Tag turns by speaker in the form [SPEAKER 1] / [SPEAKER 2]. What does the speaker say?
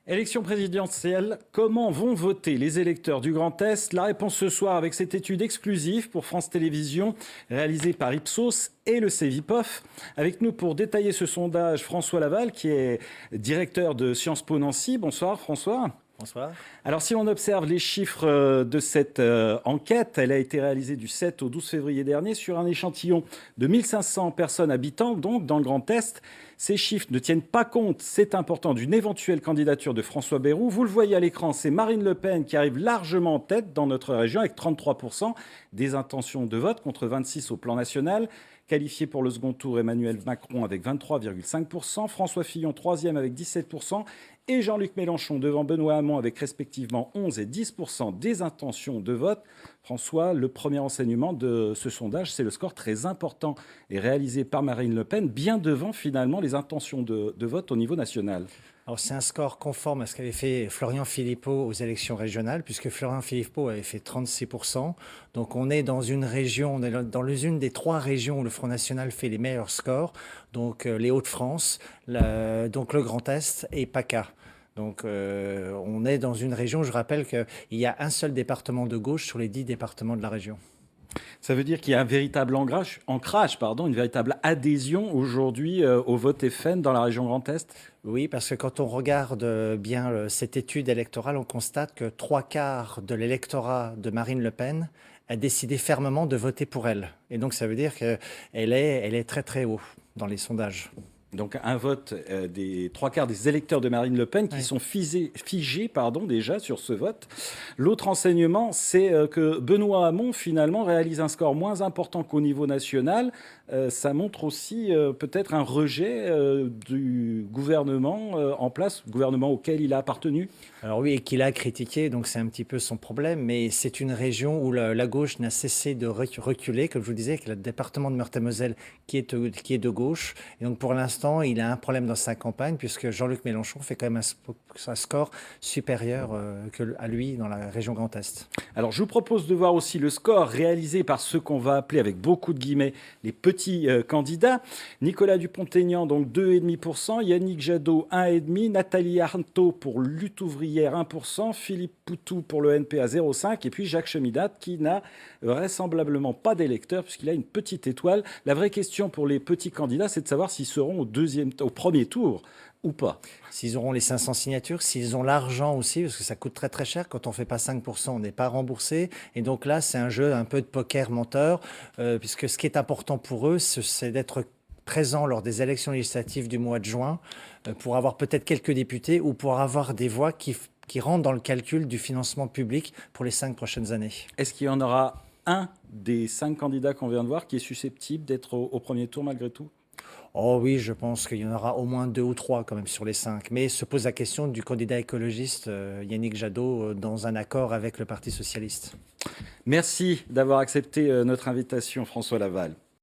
[SPEAKER 1] Élection présidentielle, comment vont voter les électeurs du Grand Est? La réponse ce soir avec cette étude exclusive pour France Télévisions, réalisée par Ipsos et le Cevipof. Avec nous pour détailler ce sondage, François Laval, qui est directeur de Sciences Po Nancy. Bonsoir François.
[SPEAKER 2] Bonsoir.
[SPEAKER 1] Alors si on observe les chiffres de cette enquête, elle a été réalisée du 7 au 12 février dernier sur un échantillon de 1500 personnes habitant donc dans le Grand Est. Ces chiffres ne tiennent pas compte, c'est important, d'une éventuelle candidature de François Bayrou. Vous le voyez à l'écran, c'est Marine Le Pen qui arrive largement en tête dans notre région avec 33% des intentions de vote contre 26% au plan national. Qualifié pour le second tour, Emmanuel Macron avec 23,5%, François Fillon troisième avec 17% et Jean-Luc Mélenchon devant Benoît Hamon avec respectivement 11 et 10% des intentions de vote. François, le premier enseignement de ce sondage, c'est le score très important et réalisé par Marine Le Pen, bien devant finalement les intentions de vote au niveau national.
[SPEAKER 2] Alors c'est un score conforme à ce qu'avait fait Florian Philippot aux élections régionales, puisque Florian Philippot avait fait 36%. Donc on est dans une région, on est dans l'une des trois régions où le Front National fait les meilleurs scores, donc les Hauts-de-France, donc le Grand Est et PACA. Donc on est dans une région, je rappelle qu'il y a un seul département de gauche sur les 10 départements de la région.
[SPEAKER 1] Ça veut dire qu'il y a un véritable ancrage, une véritable adhésion aujourd'hui au vote FN dans la région Grand Est?
[SPEAKER 2] Oui, parce que quand on regarde bien cette étude électorale, on constate que 3/4 de l'électorat de Marine Le Pen a décidé fermement de voter pour elle. Et donc ça veut dire qu'elle est très très haut dans les sondages.
[SPEAKER 1] Donc un vote des 3/4 des électeurs de Marine Le Pen qui sont figés déjà sur ce vote. L'autre enseignement, c'est que Benoît Hamon finalement réalise un score moins important qu'au niveau national. Ça montre aussi peut-être un rejet du gouvernement en place, gouvernement auquel il a appartenu.
[SPEAKER 2] Alors oui, et qu'il a critiqué, donc c'est un petit peu son problème, mais c'est une région où la gauche n'a cessé de reculer, comme je vous disais, avec le département de Meurthe-et-Moselle qui est de gauche. Et donc pour l'instant, il a un problème dans sa campagne, puisque Jean-Luc Mélenchon fait quand même un score supérieur à lui dans la région Grand Est.
[SPEAKER 1] Alors je vous propose de voir aussi le score réalisé par ceux qu'on va appeler avec beaucoup de guillemets les petits candidats. Nicolas Dupont-Aignan, donc 2,5%, Yannick Jadot, 1,5%, Nathalie Arthaud pour Lutte ouvrière, 1%, Philippe Poutou pour le NPA, 0,5%, et puis Jacques Chemidat qui n'a vraisemblablement pas d'électeurs puisqu'il a une petite étoile. La vraie question pour les petits candidats, c'est de savoir s'ils seront au premier tour ou pas.
[SPEAKER 2] S'ils auront les 500 signatures, s'ils ont l'argent aussi, parce que ça coûte très très cher. Quand on ne fait pas 5%, on n'est pas remboursé. Et donc là, c'est un jeu un peu de poker menteur, puisque ce qui est important pour eux, c'est d'être présent lors des élections législatives du mois de juin, pour avoir peut-être quelques députés ou pour avoir des voix qui rentrent dans le calcul du financement public pour les 5 prochaines années.
[SPEAKER 1] Est-ce qu'il y en aura un des 5 candidats qu'on vient de voir qui est susceptible d'être au premier tour malgré tout?
[SPEAKER 2] Oh oui, je pense qu'il y en aura au moins 2 ou 3 quand même sur les 5. Mais se pose la question du candidat écologiste Yannick Jadot dans un accord avec le Parti socialiste.
[SPEAKER 1] Merci d'avoir accepté notre invitation, François Laval.